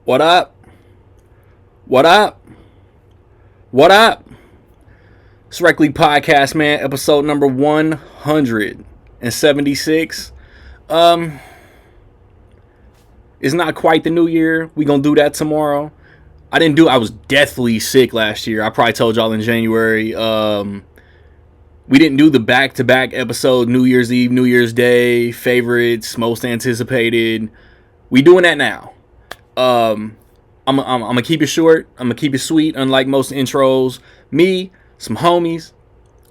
What up? What up? What up? It's Rec League Podcast, man. Episode number 176. It's not quite the new year. We gonna do that tomorrow. I was deathly sick last year. I probably told y'all in January. We didn't do the back-to-back episode, New Year's Eve, New Year's Day, favorites, most anticipated. We doing that now. I'm gonna keep it short. I'm gonna keep it sweet. Unlike most intros, me, some homies,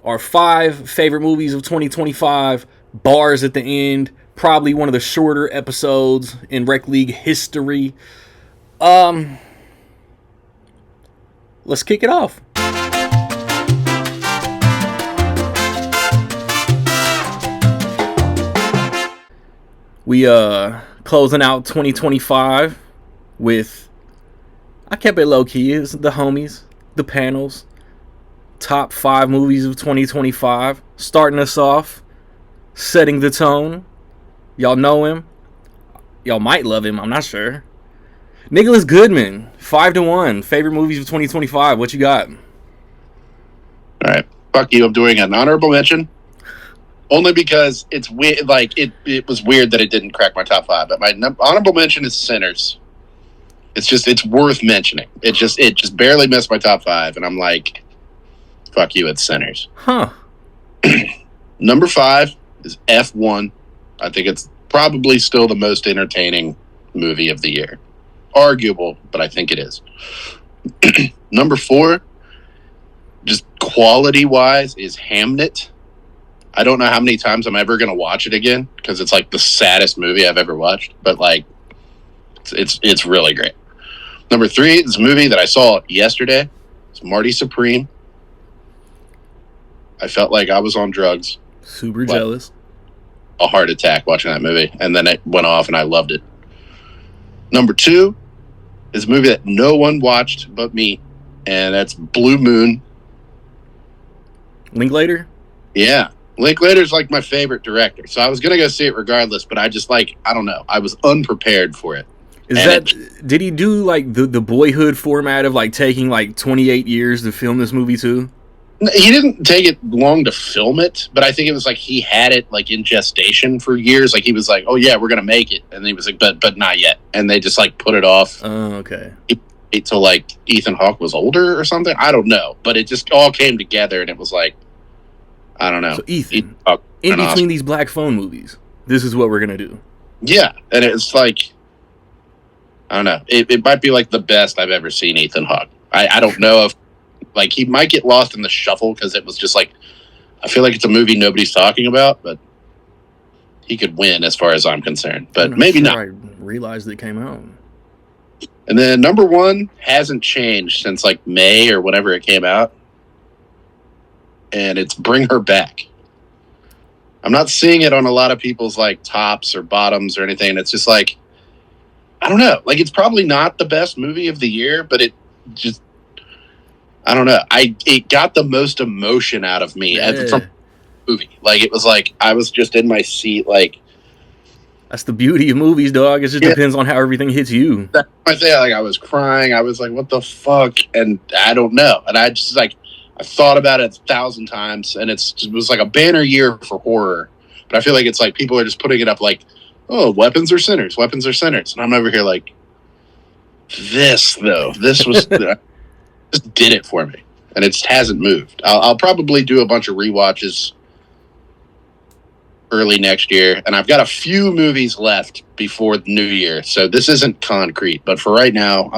our 5 favorite movies of 2025. Bars at the end. Probably one of the shorter episodes in Rec League history. Let's kick it off. We closing out 2025 with, I kept it low key, it's the homies, the panels, top 5 movies of 2025. Starting us off, setting the tone. Y'all know him. Y'all might love him, I'm not sure. Nicholas Goodman, 5-1, favorite movies of 2025. What you got? All right, fuck you. I'm doing an honorable mention, only because it's weird. Like it was weird that it didn't crack my top 5. But my honorable mention is Sinners. It's worth mentioning. It just barely missed my top 5, and I'm like, fuck you. It's Sinners. Huh. Number 5 is F1. I think it's probably still the most entertaining movie of the year. Arguable, but I think it is. Number 4, just quality-wise, is Hamnet. I don't know how many times I'm ever going to watch it again, because it's like the saddest movie I've ever watched, but like, it's really great. Number 3 is a movie that I saw yesterday. It's Marty Supreme. I felt like I was on drugs. Super jealous. A heart attack watching that movie, and then it went off, and I loved it. Number 2 is a movie that no one watched but me, and that's Blue Moon. Linklater? Yeah. Linklater's like my favorite director, so I was going to go see it regardless, but I just I don't know. I was unprepared for it. Did he do like the Boyhood format of like taking like 28 years to film this movie too? He didn't take it long to film it, but I think it was like he had it like in gestation for years. Like he was like, "Oh yeah, we're gonna make it," and he was like, "But not yet," and they just like put it off. Oh, okay. Till like Ethan Hawke was older or something. I don't know, but it just all came together, and it was like, I don't know. So Ethan, in between these Black Phone movies, this is what we're gonna do. Yeah, and it's like, I don't know. It might be like the best I've ever seen Ethan Hawke. I don't know if like he might get lost in the shuffle because it was just like, I feel like it's a movie nobody's talking about, but he could win as far as I'm concerned. But maybe not. I realized it came out. And then number 1 hasn't changed since like May or whenever it came out. And it's Bring Her Back. I'm not seeing it on a lot of people's like tops or bottoms or anything. It's just like, I don't know. Like it's probably not the best movie of the year, but it just, I don't know. It got the most emotion out of me from the movie. Like it was like I was just in my seat. Like that's the beauty of movies, dog. It just depends on how everything hits you. That's my thing. Like I was crying. I was like, "What the fuck?" And I don't know. And I just like I thought about it 1,000 times. And it was like a banner year for horror. But I feel like it's like people are just putting it up like, "Oh, weapons are sinners. Weapons are sinners." And I'm over here like, this though. This was. Just did it for me, and it just hasn't moved. I'll probably do a bunch of rewatches early next year, and I've got a few movies left before the new year, so this isn't concrete. But for right now,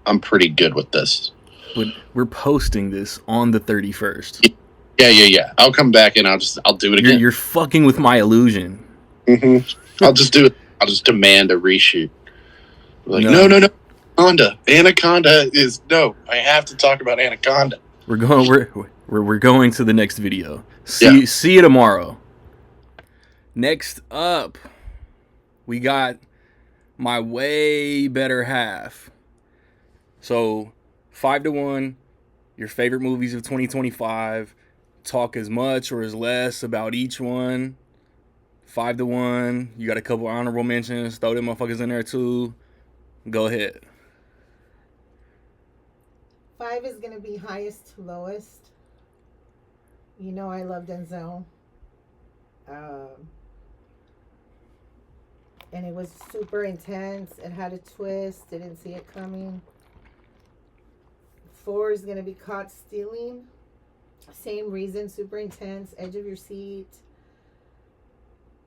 I'm pretty good with this. But we're posting this on the 31st. Yeah. I'll come back and I'll do it again. You're fucking with my illusion. Mm-hmm. I'll just do it. I'll just demand a reshoot. Like no. Anaconda is no. I have to talk about Anaconda. We're going to the next video. See you tomorrow. Next up, we got My Way Better Half. So 5-1, your favorite movies of 2025. Talk as much or as less about each one. 5-1. You got a couple honorable mentions. Throw them motherfuckers in there too. Go ahead. 5 is gonna be highest to lowest. You know I love Denzel. Um, and it was super intense. It had a twist. Didn't see it coming. 4 is gonna be Caught Stealing. Same reason, super intense, edge of your seat.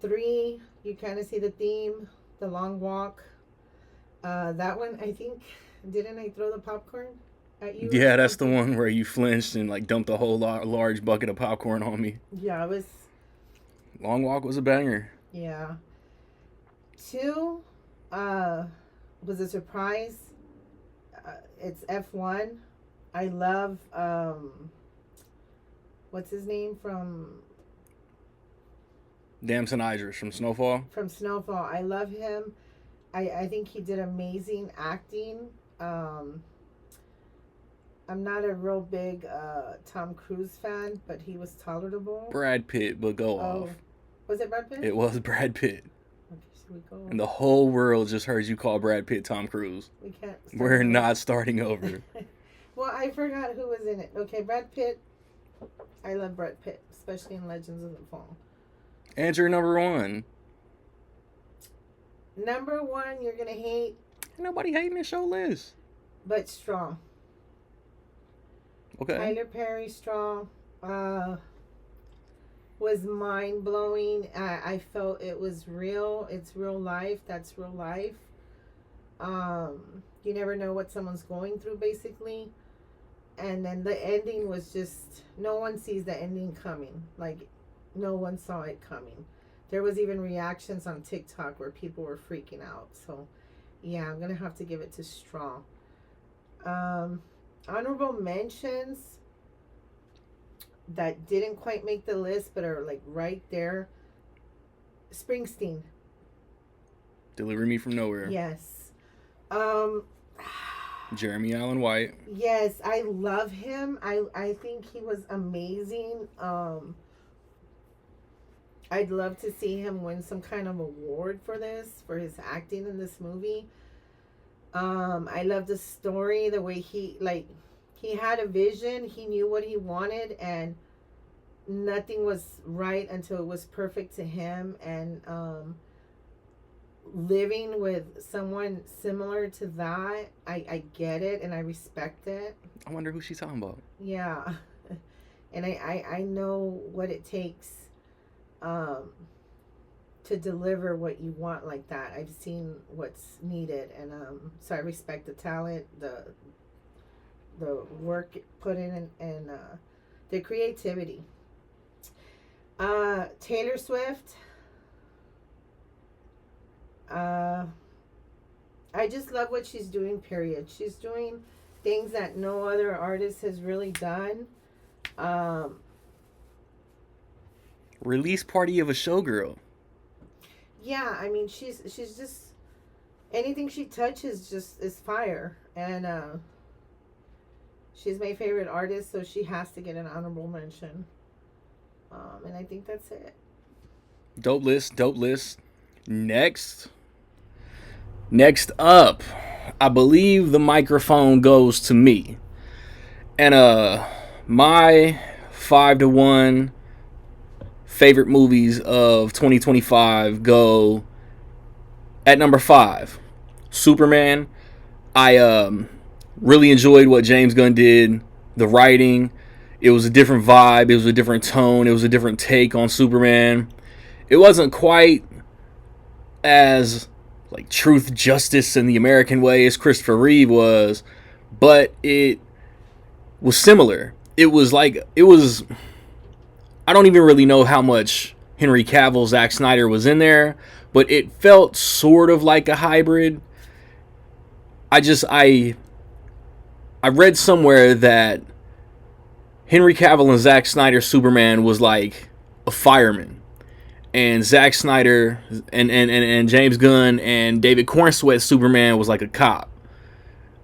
3, you kind of see the theme, The Long Walk. That one, I think, didn't I throw the popcorn at you? Yeah, that's the one where you flinched and like dumped a whole large bucket of popcorn on me. Yeah, it was. Long Walk was a banger. Yeah. 2 was a surprise. It's F1. I love what's his name from Damson Idris from Snowfall. Snowfall. I love him. I think he did amazing acting. I'm not a real big Tom Cruise fan, but he was tolerable. Brad Pitt, but go off. Was it Brad Pitt? It was Brad Pitt. Okay, so we go. And the whole world just heard you call Brad Pitt Tom Cruise. We can't. We're not starting over. Well, I forgot who was in it. Okay, Brad Pitt. I love Brad Pitt, especially in Legends of the Fall. And your number 1. Number 1, you're gonna hate. Nobody hating this show list. But Strong. Okay. Tyler Perry Strong was mind blowing. I felt it was real. It's real life. That's real life. You never know what someone's going through, basically. And then the ending was just, no one sees the ending coming. Like, no one saw it coming. There was even reactions on TikTok where people were freaking out. So, yeah, I'm going to have to give it to Strong. Honorable mentions that didn't quite make the list but are like right there. Springsteen. Deliver Me From Nowhere. Yes. Jeremy Allen White. Yes, I love him. I think he was amazing. I'd love to see him win some kind of award for this, for his acting in this movie. I love the story, the way he had a vision, he knew what he wanted, and nothing was right until it was perfect to him. And living with someone similar to that, I get it and I respect it. I wonder who she's talking about. Yeah. And I know what it takes to deliver what you want like that. I've seen what's needed, and so I respect the talent, the work put in, and the creativity. Taylor Swift. I just love what she's doing, period. She's doing things that no other artist has really done. Release party of a showgirl. Yeah, I mean, she's just, anything she touches just is fire. And she's my favorite artist, so she has to get an honorable mention. And I think that's it. Dope list. Next up, I believe the microphone goes to me. And my 5-1 favorite movies of 2025 go at number 5, Superman. I really enjoyed what James Gunn did. The writing, it was a different vibe, it was a different tone, it was a different take on Superman. It wasn't quite as like truth, justice, and the American way as Christopher Reeve was, but it was similar. It was I don't even really know how much Henry Cavill, Zack Snyder was in there, but it felt sort of like a hybrid. I read somewhere that Henry Cavill and Zack Snyder Superman was like a fireman, and Zack Snyder and James Gunn and David Cornsweet Superman was like a cop.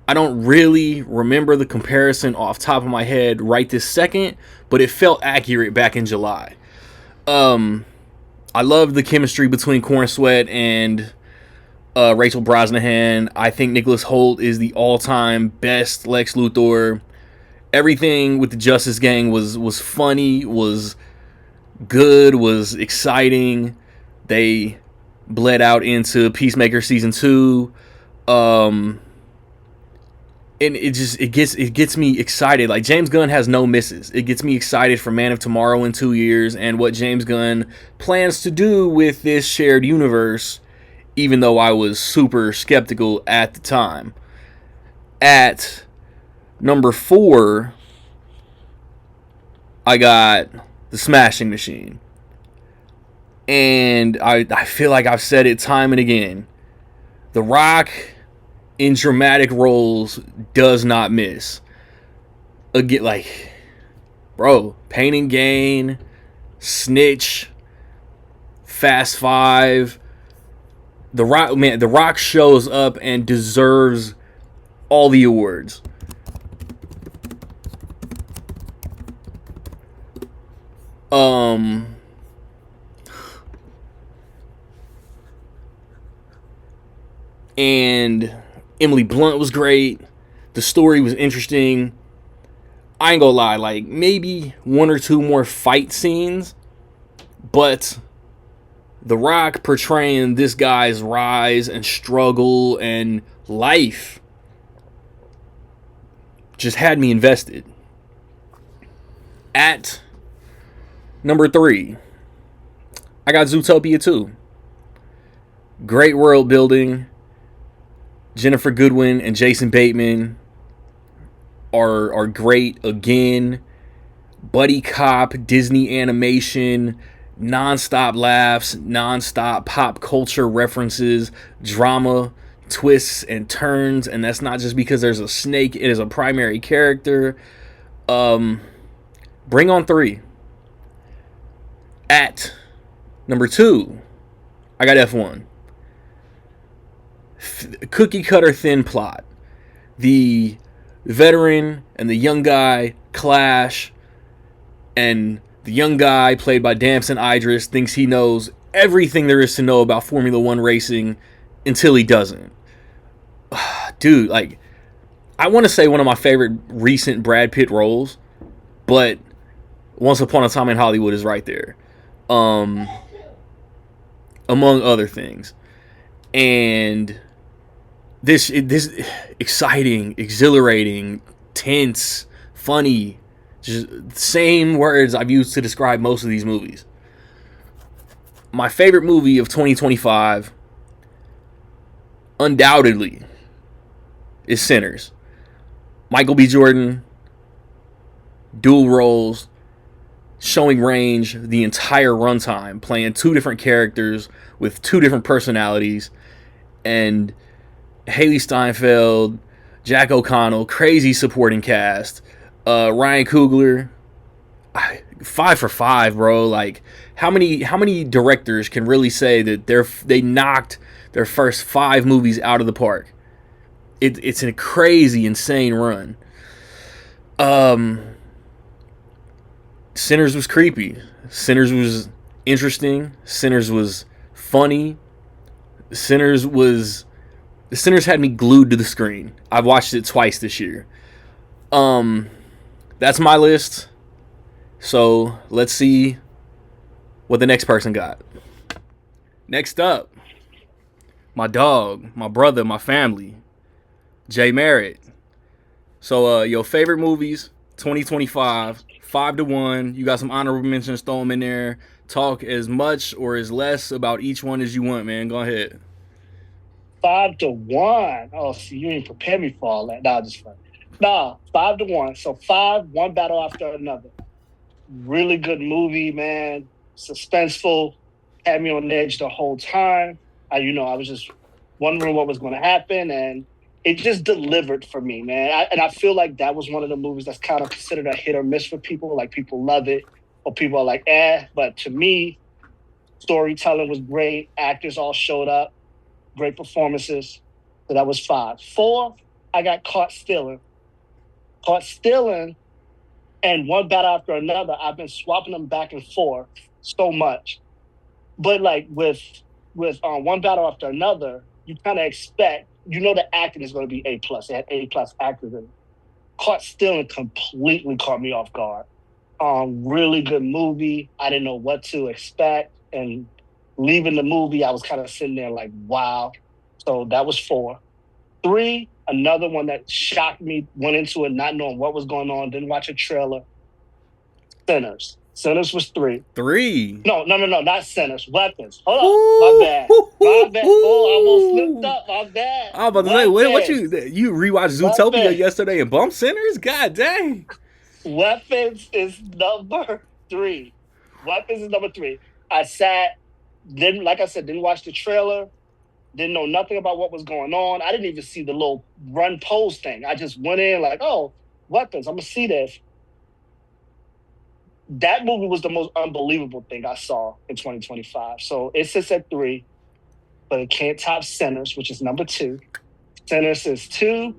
I don't really remember the comparison off the top of my head right this second, but it felt accurate back in July. I love the chemistry between Cornsweet and Rachel Brosnahan. I think Nicholas Hoult is the all-time best Lex Luthor. Everything with the Justice Gang was funny, was good, was exciting. They bled out into Peacemaker season 2. And it gets me excited. Like, James Gunn has no misses. It gets me excited for Man of Tomorrow in 2 years and what James Gunn plans to do with this shared universe, even though I was super skeptical at the time. At number 4, I got The Smashing Machine. And I feel like I've said it time and again. The Rock in dramatic roles does not miss. Again, like, bro, Pain and Gain, Snitch, Fast Five. The Rock shows up and deserves all the awards. And Emily Blunt was great. The story was interesting. I ain't gonna lie, like, maybe 1 or 2 more fight scenes, but The Rock portraying this guy's rise and struggle and life just had me invested. At number 3, I got Zootopia 2. Great world building. Jennifer Goodwin and Jason Bateman are great again. Buddy cop, Disney animation, non-stop laughs, non-stop pop culture references, drama, twists and turns, and that's not just because there's a snake, it is a primary character. Bring on 3. At number 2, I got F1. Cookie cutter thin plot. The veteran and the young guy clash, and the young guy, played by Damson Idris, thinks he knows everything there is to know about Formula One racing until he doesn't. Dude, like, I want to say one of my favorite recent Brad Pitt roles, but Once Upon a Time in Hollywood is right there, among other things. And this exciting, exhilarating, tense, funny, just same words I've used to describe most of these movies. My favorite movie of 2025, undoubtedly, is Sinners. Michael B. Jordan, dual roles, showing range the entire runtime, playing 2 different characters with 2 different personalities, and Haley Steinfeld, Jack O'Connell, crazy supporting cast. Ryan Coogler, 5 for 5, bro. Like, how many directors can really say that they knocked their first 5 movies out of the park? It's a crazy, insane run. Sinners was creepy. Sinners was interesting. Sinners was funny. Sinners had me glued to the screen. I've watched it twice this year. That's my list. So let's see what the next person got. Next up, my dog, my brother, my family, Jay Merritt. So your favorite movies, 2025, 5-1. You got some honorable mentions, throw them in there. Talk as much or as less about each one as you want, man. Go ahead. 5-1. Oh, see, you ain't prepared me for all that. Nah, just fun. Nah, 5-1. So 5, one battle after another. Really good movie, man. Suspenseful. Had me on edge the whole time. I was just wondering what was going to happen, and it just delivered for me, man. I feel like that was one of the movies that's kind of considered a hit or miss for people. Like, people love it, or people are like, eh. But to me, storytelling was great. Actors all showed up. Great performances. So that was 5. 4, I got Caught Stealing. Caught Stealing and One Battle After Another, I've been swapping them back and forth so much. But like with One Battle After Another, you kind of expect, the acting is going to be A+. It had A+ actors in it. Caught Stealing completely caught me off guard. Really good movie. I didn't know what to expect, and leaving the movie, I was kind of sitting there like, wow. So that was 4. 3, another one that shocked me. Went into it not knowing what was going on. Didn't watch a trailer. Sinners. Sinners was 3. 3. No, not Sinners. Weapons. Hold on, my bad. My bad. Oh, I almost slipped up. My bad. I was about to say, what you rewatched Zootopia yesterday and bumped Sinners? God dang. Weapons is number 3. Weapons is number 3. I sat, like I said, didn't watch the trailer, didn't know nothing about what was going on. I didn't even see the little run pose thing. I just went in like, oh, Weapons, I'm gonna see this. That movie was the most unbelievable thing I saw in 2025. So it sits at 3, but it can't top Sinners, which is number 2. Sinners is 2.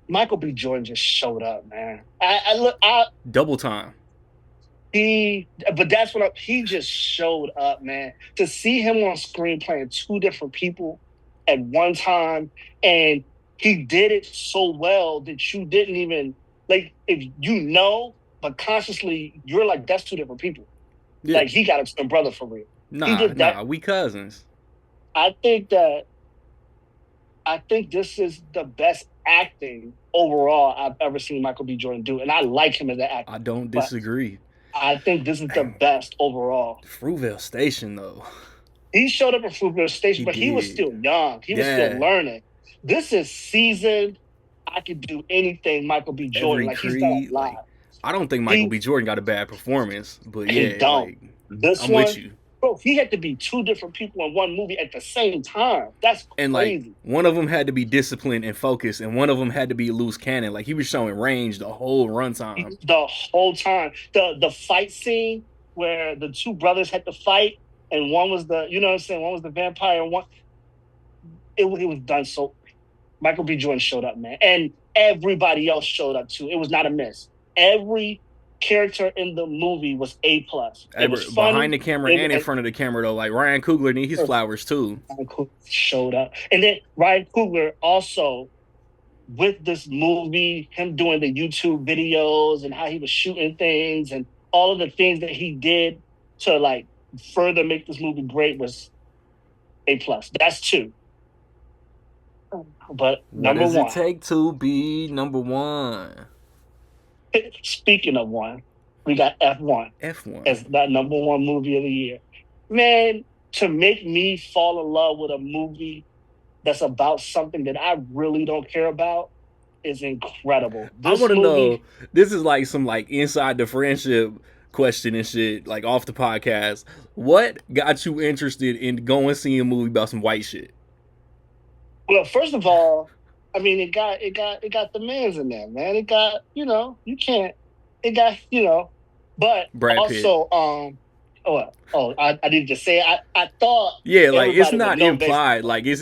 Michael B. Jordan just showed up, man. Double time. But that's what he just showed up, man. To see him on screen playing 2 different people at one time, and he did it so well that you didn't even like. If you know, but consciously, you're like, that's 2 different people. Yeah. Like he got a twin brother for real. Nah, we cousins. I think this is the best acting overall I've ever seen Michael B. Jordan do, and I like him as an actor. I don't disagree. I think this is the best overall. Fruitvale Station, though. He showed up at Fruitvale Station, but he was still young. He was still learning. This is seasoned. I could do anything Michael B. Jordan. Like, he's done a lot. I don't think Michael B. Jordan got a bad performance, but he don't. I'm with you. Bro, he had to be 2 different people in one movie at the same time. That's crazy. And like one of them had to be disciplined and focused, and one of them had to be loose cannon. Like he was showing range the whole runtime. The whole time. The fight scene where the 2 brothers had to fight, and one was the, you know what I'm saying, one was the vampire, and one it was done so. Michael B. Jordan showed up, man, and everybody else showed up too. It was not a miss. Every character in the movie was A+. It was funny, behind the camera and in front of the camera though. Like Ryan Coogler need his flowers too. Ryan Coogler showed up, and then Ryan Coogler also with this movie, him doing the YouTube videos and how he was shooting things and all of the things that he did to like further make this movie great was A+. That's 2. But number 1. What does it take to be number 1? Speaking of 1, we got F1. F1 as that number 1 movie of the year. Man, to make me fall in love with a movie that's about something that I really don't care about is incredible. I want to know, this is like some like inside the friendship question and shit, like off the podcast. What got you interested in going and seeing a movie about some white shit? Well, first of all, I mean, it got the mans in there, man. It got, but Brad also, Pitt. I didn't just say it. I thought, yeah, like it's not implied, like it's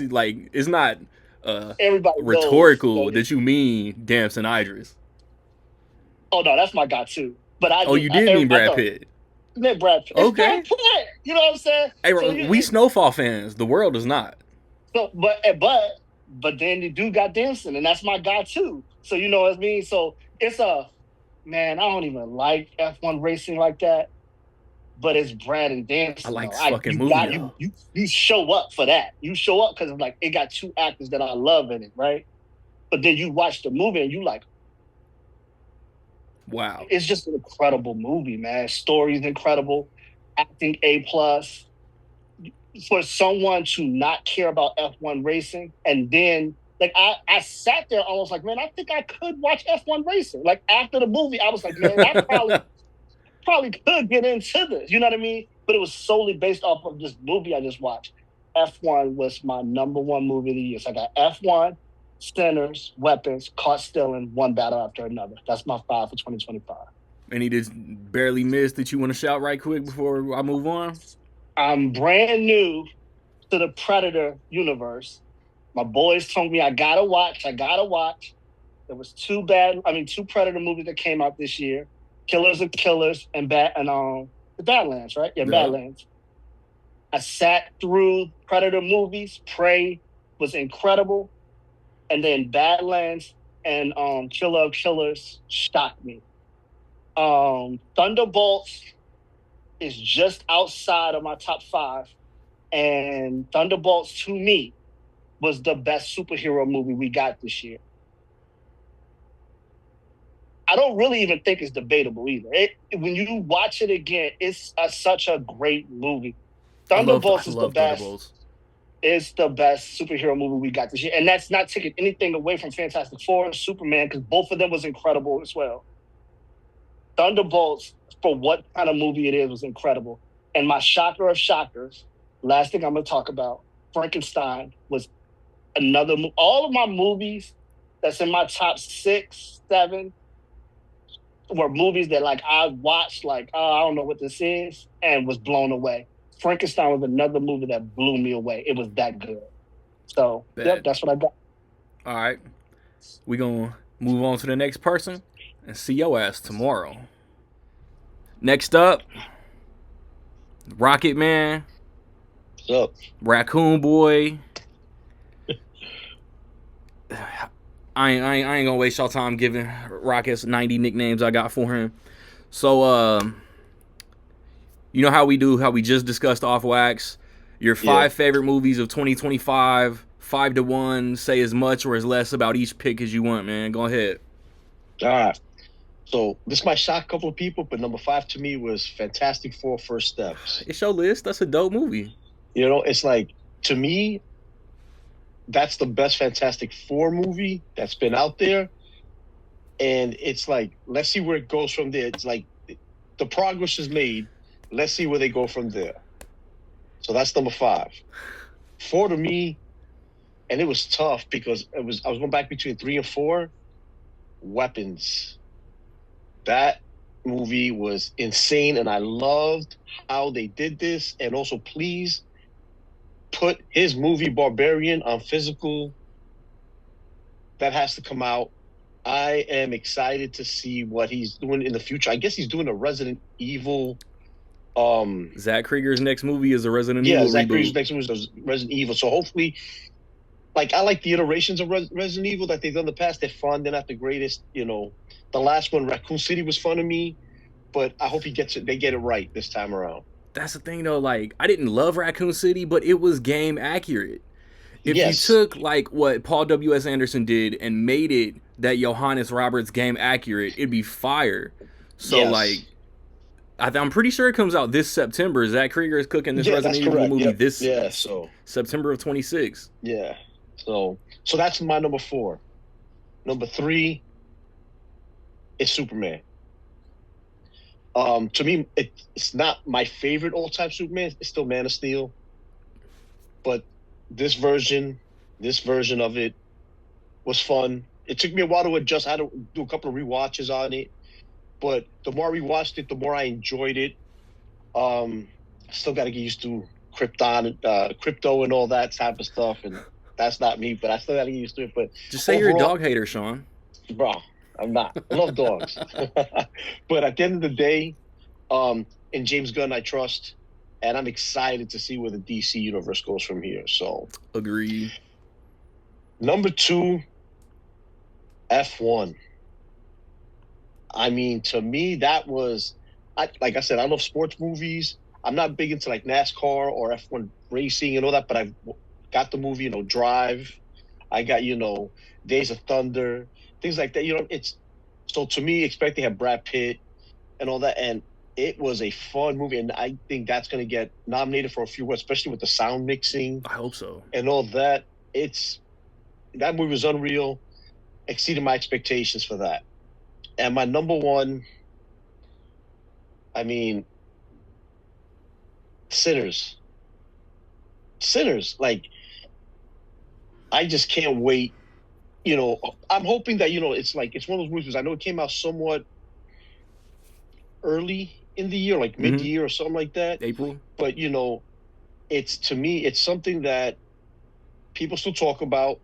not everybody rhetorical that you mean Damson Idris. Oh no, that's my guy too. But you did mean Brad Pitt. I meant Brad Pitt. Okay, Brad Pitt, you know what I'm saying? Hey, we Snowfall fans. The world is not. So, but then the dude got Damson, and that's my guy too. So you know what I mean. So it's man. I don't even like F1 racing like that, but it's Brad and Damson. I like this fucking movie. You show up for that. You show up because like it got 2 actors that I love in it, right? But then you watch the movie and you like, wow, it's just an incredible movie, man. Story's incredible, acting A+. For someone to not care about F1 racing, and then like I sat there almost like, man, I think I could watch F1 racing. Like after the movie, I was like, man, I probably could get into this. You know what I mean? But it was solely based off of this movie I just watched. F1 was my number 1 movie of the year. So I got F1, Sinners, Weapons, Caught Stealing, One Battle After Another. That's my 5 for 2025. And he just barely missed that you want to shout right quick before I move on? I'm brand new to the Predator universe. My boys told me I gotta watch. There was 2 Predator movies that came out this year. Killers of Killers and the Badlands, right? Yeah, Badlands. I sat through Predator movies. Prey was incredible. and then Badlands and Killer of Killers shocked me. Thunderbolts is just outside of my top 5, and Thunderbolts to me was the best superhero movie we got this year. I don't really even think it's debatable either. When you watch it again, it's such a great movie. Thunderbolts is the best. Thunderbolts. It's the best superhero movie we got this year, and that's not taking anything away from Fantastic Four and Superman, because both of them was incredible as well. Thunderbolts, for what kind of movie it is, was incredible. And my shocker of shockers, last thing I'm going to talk about, Frankenstein was another. All of my movies that's in my top 6, 7 were movies that like I watched like, oh, I don't know what this is, and was blown away. Frankenstein was another movie that blew me away. It was that good. So, yep, that's what I got. All right. We're going to move on to the next person and see your ass tomorrow. Next up, Rocket Man. What's up? Raccoon Boy. I ain't gonna waste y'all time giving Rocket's 90 nicknames I got for him. So, you know how we just discussed off wax. Your 5 favorite movies of 2025, 5-1. Say as much or as less about each pick as you want, man. Go ahead. All right. So this might shock a couple of people, but number 5 to me was Fantastic Four: First Steps. It's your list. That's a dope movie. You know, it's like, to me, that's the best Fantastic Four movie that's been out there. And it's like, let's see where it goes from there. It's like, the progress is made. Let's see where they go from there. So that's number 5. 4 to me, and it was tough because I was going back between 3 and 4. Weapons. That movie was insane, and I loved how they did this. And also, please put his movie Barbarian on physical. That has to come out. I am excited to see what he's doing in the future. I guess he's doing a Resident Evil. Zach Krieger's next movie is a Resident Evil. Yeah, Zach reboot. Krieger's next movie is Resident Evil. So hopefully, like, I like the iterations of Resident Evil that they've done in the past. They're fun. They're not the greatest. You know, the last one, Raccoon City, was fun to me, but I hope they get it right this time around. That's the thing, though. Like, I didn't love Raccoon City, but it was game accurate. If Yes. you took like what Paul W.S. Anderson did and made it that Johannes Roberts game accurate, it'd be fire. So Yes. like, I'm pretty sure it comes out this September. Zach Krieger is cooking this Yeah, Resident that's Evil correct. movie Yep. this Yeah, so September of 26. yeah, so that's my number 4. Number 3 is Superman. To me, it's not my favorite all-time Superman. It's still Man of Steel, but this version of it was fun. It took me a while to adjust. I had to do a couple of rewatches on it, but the more I rewatched it, the more I enjoyed it. Still got to get used to crypto and all that type of stuff, and that's not me, but I still got to get used to it. But Just say you're a dog hater, Sean. bro, I'm not. I love dogs. But at the end of the day, in James Gunn, I trust, and I'm excited to see where the DC universe goes from here. So, Agreed. number 2, F1. I mean, to me, that was, like I said, I love sports movies. I'm not big into like NASCAR or F1 racing and all that, but I've got the movie, Drive. I got, Days of Thunder, things like that. It's so to me, expect to have Brad Pitt and all that, and it was a fun movie, and I think that's going to get nominated for a few awards, especially with the sound mixing. I hope so. And all that. That movie was unreal, exceeded my expectations for that. And my number 1, I mean, Sinners. Like, I just can't wait. I'm hoping that, it's one of those movies. I know it came out somewhat early in the year, like mid-year or something like that. April. But, to me, it's something that people still talk about.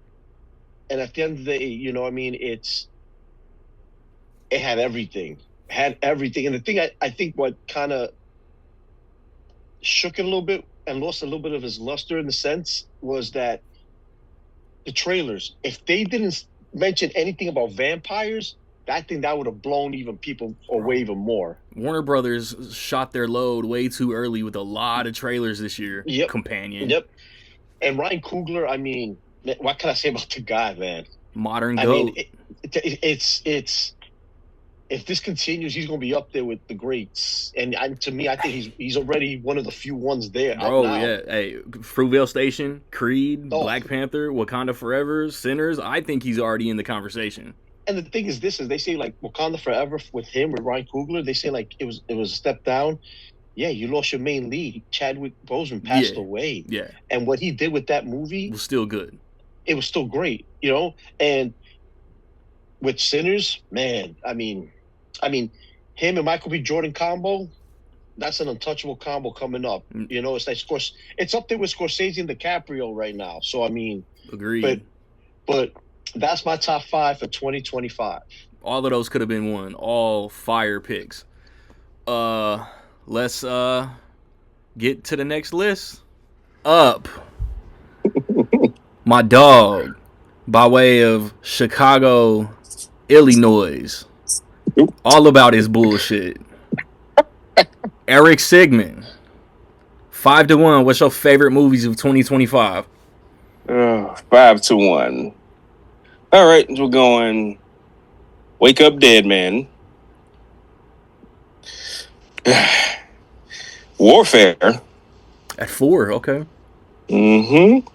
And at the end of the day, it had everything. And the thing I think what kind of shook it a little bit and lost a little bit of his luster in the sense was that the trailers. If they didn't mention anything about vampires, I think that would have blown even people away even more. Warner Brothers shot their load way too early with a lot of trailers this year. Yep. Companion. Yep. And Ryan Coogler, I mean, what can I say about the guy, man? Modern I GOAT. mean, it's if this continues, he's going to be up there with the greats. And to me, I think he's already one of the few ones there. Bro, now. yeah. Hey, Fruitvale Station, Creed, Black Panther, Wakanda Forever, Sinners. I think he's already in the conversation. And the thing is, they say like Wakanda Forever with him, with Ryan Coogler, they say like it was a step down. Yeah, you lost your main lead. Chadwick Boseman passed away. Yeah. And what he did with that movie was still good. It was still great, you know? And with Sinners, man, I mean, him and Michael B. Jordan combo, that's an untouchable combo coming up. You know, it's like it's up there with Scorsese and DiCaprio right now. So I mean, agreed. But that's my top 5 for 2025. All of those could have been one. All fire picks. Let's get to the next list. Up. My dog, by way of Chicago, Illinois. All about his bullshit. Eric Sigmund. 5-1. What's your favorite movies of 2025? 5-1. All right, we're going Wake Up Dead Man. Warfare. At 4, okay. Mm-hmm.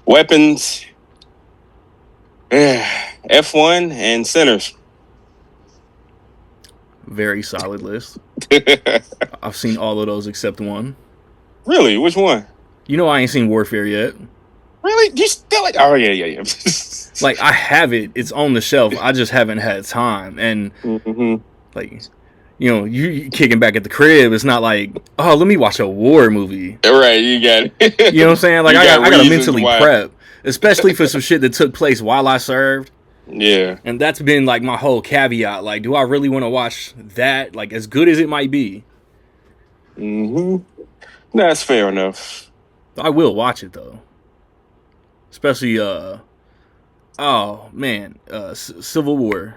Weapons. F1 and Sinners. Very solid list. I've seen all of those except one. Really? Which one? You know I ain't seen Warfare yet. Really? You still like? Oh yeah. Like I have it. It's on the shelf. I just haven't had time. And like, you know, you kicking back at the crib. It's not like, oh, let me watch a war movie. Right, you got it. You know what I'm saying? Like I gotta mentally prep, especially for some shit that took place while I served. Yeah. And that's been like my whole caveat. Like, do I really want to watch that? Like, as good as it might be. That's fair enough. I will watch it though. Especially oh man, Civil War,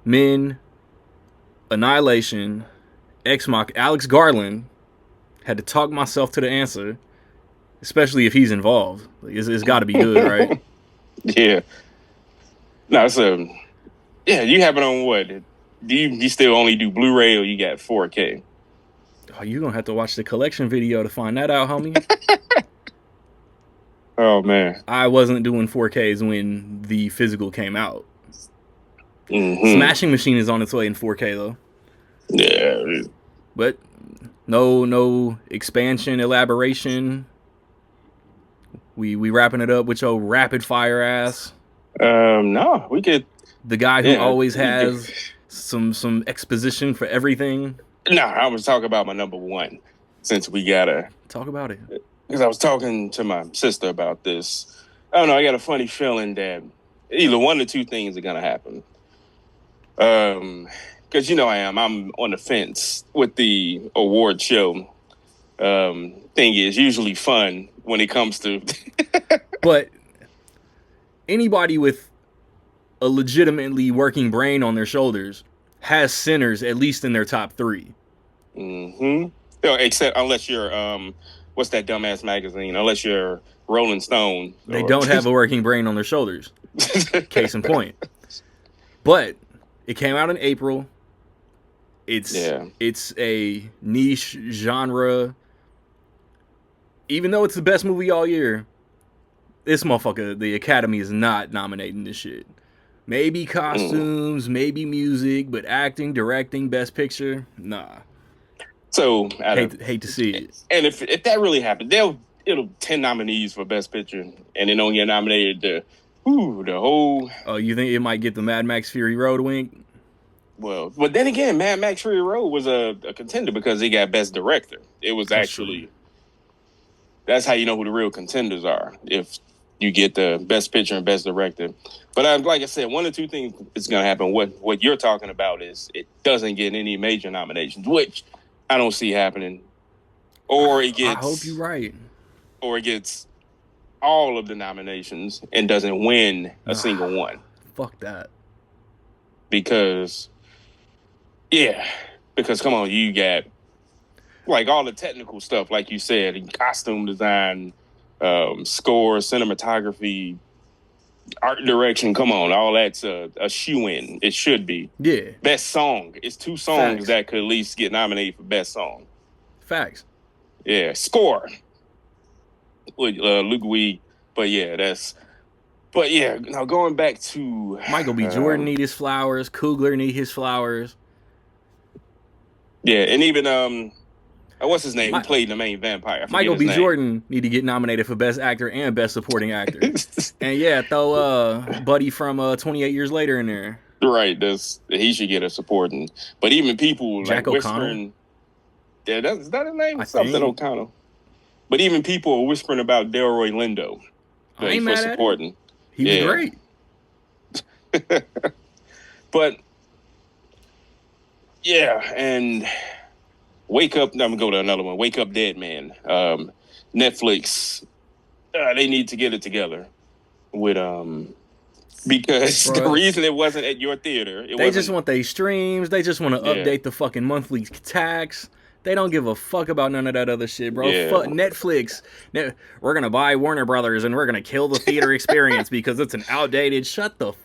Men, Annihilation, Ex-Mach, Alex Garland. Had to talk myself to the answer, especially if he's involved. Like, it's got to be good, right? Yeah. No, so yeah, you have it on what? Do you still only do Blu-ray or you got 4K? Oh, you're gonna have to watch the collection video to find that out, homie. Oh man, I wasn't doing 4Ks when the physical came out. Smashing Machine is on its way in 4K though. Yeah, but no expansion elaboration. We wrapping it up with your rapid fire ass. No, we could. The guy who always has some exposition for everything. No, I was talking about my number one. Since we gotta talk about it, because I was talking to my sister about this. I don't know. I got a funny feeling that either one or two things are gonna happen. Because you know I'm on the fence with the award show. Thing is usually fun when it comes to. But anybody with a legitimately working brain on their shoulders has Sinners at least in their top 3. Except unless you're what's that dumbass magazine? Unless you're Rolling Stone. They don't have a working brain on their shoulders. Case in point. But it came out in April. It's a niche genre. Even though it's the best movie all year, this motherfucker, the Academy is not nominating this shit. Maybe costumes, maybe music, but acting, directing, best picture, nah. So hate to see it. And if that really happened, it'll 10 nominees for best picture, and it don't get nominated the whole. Oh, you think it might get the Mad Max Fury Road wink? Well, but then again, Mad Max Fury Road was a contender because he got best director. It was actually. That's how you know who the real contenders are. If you get the best picture and best director. But like I said, one or two things is going to happen. What you're talking about is it doesn't get any major nominations, which I don't see happening. Or it gets. I hope you're right. Or it gets all of the nominations and doesn't win a single one. Fuck that. Because come on, you got like all the technical stuff, like you said, costume design, score, cinematography, art direction. Come on, all that's a shoe-in. It should be. Yeah. Best song. It's 2 songs Facts. that could at least get nominated for best song. Facts. Yeah, score with Luke Wee. But now going back to Michael B. Jordan need his flowers. Coogler need his flowers. Yeah, and even what's his name? Who played the main vampire? I forget Michael his B. name. Jordan need to get nominated for Best Actor and Best Supporting Actor. And throw Buddy from 28 Years Later in there. Right, he should get a supporting. But even people Jack like O'Connell? whispering. Yeah, is that his name? I Something think. O'Connell. But even people are whispering about Delroy Lindo I ain't mad at him. supporting. He was Yeah. great. But yeah, and Wake Up. I'm gonna go to another one. Wake Up Dead Man. Netflix. They need to get it together with because the Bruh. reason it wasn't at your theater, They just want their streams. They just want to Yeah. update the fucking monthly tax. They don't give a fuck about none of that other shit, bro. Yeah. Fuck Netflix. We're gonna buy Warner Brothers and we're gonna kill the theater experience because it's an outdated.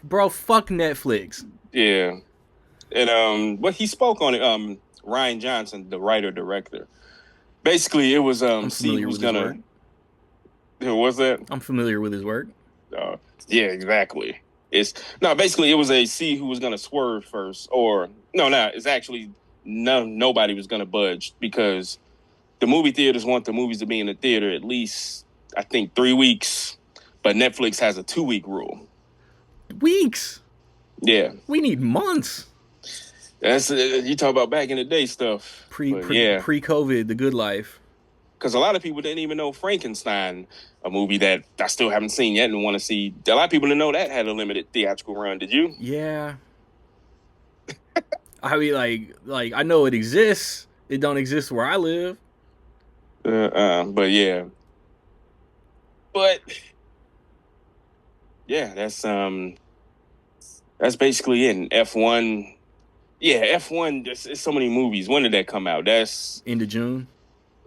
Bro. Fuck Netflix. Yeah. And but he spoke on it. Ryan Johnson, the writer director. Basically, it was I'm see familiar who's with his gonna. work. Who was that? I'm familiar with his work. Yeah, exactly. Basically it was a see who was gonna swerve first, or it's actually nobody was gonna budge because the movie theaters want the movies to be in the theater at least I think 3 weeks, but Netflix has a 2-week rule. Weeks. Yeah, We need months. that's you talk about back in the day stuff. Pre-COVID, the good life. Because a lot of people didn't even know Frankenstein, a movie that I still haven't seen yet and want to see. A lot of people didn't know that had a limited theatrical run. Did you? Yeah. I mean, like I know it exists. It don't exist where I live. But yeah. But yeah, that's basically it. And F1. Yeah, F1. There's so many movies. When did that come out? That's End of June.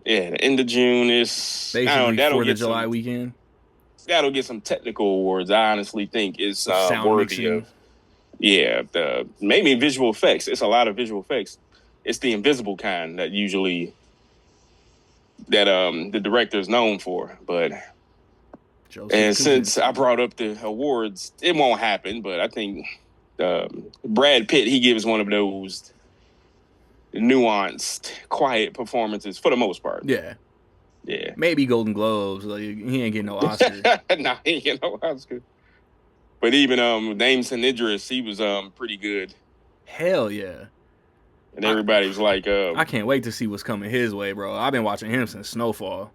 Yeah, the end of June is Basically, that'll 4th of get July some, weekend. That'll get some technical awards. I honestly think it's Sound worthy mixing. of. Yeah, maybe visual effects. It's a lot of visual effects. It's the invisible kind that usually the director is known for. But since I brought up the awards, it won't happen. But I think Brad Pitt, he gives one of those nuanced, quiet performances for the most part. Yeah. Yeah. Maybe Golden Globes. Like he ain't getting no Oscar. Nah, he ain't getting no Oscar. But even Damson Idris, he was pretty good. Hell yeah. And everybody was like, I can't wait to see what's coming his way, bro. I've been watching him since Snowfall.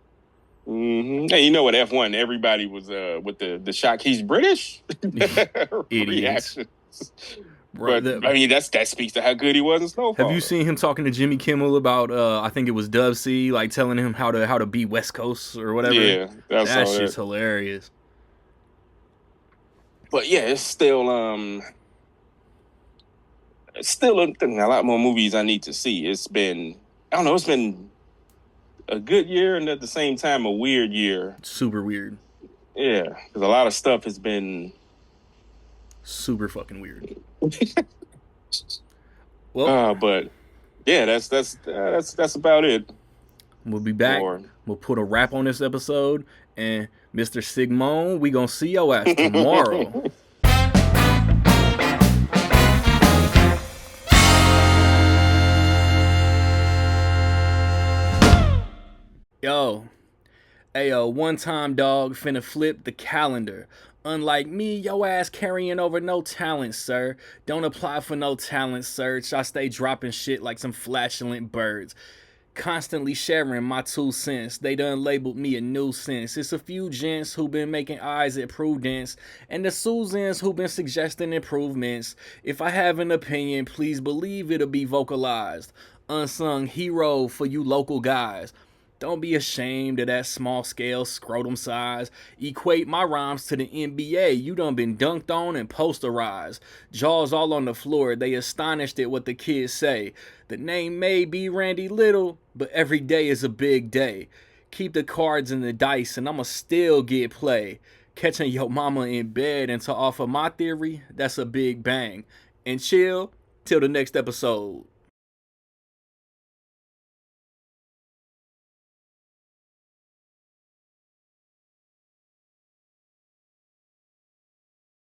Mm-hmm. And you know what, F1, everybody was with the shock. He's British? Reaction. Bro, But I mean, that speaks to how good he was in Snowfall. Have you seen him talking to Jimmy Kimmel about I think it was Dub C, like telling him how to beat West Coast or whatever? Yeah, that shit's hilarious. But yeah, it's still a lot more movies I need to see. It's been a good year and at the same time a weird year. Super weird. Yeah, because a lot of stuff has been super fucking weird. Well, but yeah, that's about it. We'll be back. We'll put a wrap on this episode, and Mr. Sigmon, we gonna see your ass tomorrow. Yo, ayo, one time dog finna flip the calendar. Unlike me, yo ass carrying over no talent, sir. Don't apply for no talent search. I stay dropping shit like some flatulent birds. Constantly sharing my 2 cents. They done labeled me a nuisance. It's a few gents who been making eyes at Prudence, and the Susans who been suggesting improvements. If I have an opinion, please believe it'll be vocalized. Unsung hero for you local guys. Don't be ashamed of that small scale scrotum size. Equate my rhymes to the NBA. You done been dunked on and posterized. Jaws all on the floor. They astonished at what the kids say. The name may be Randy Little, but every day is a big day. Keep the cards and the dice and I'ma still get play. Catching your mama in bed, and to offer my theory, that's a big bang. And chill till the next episode.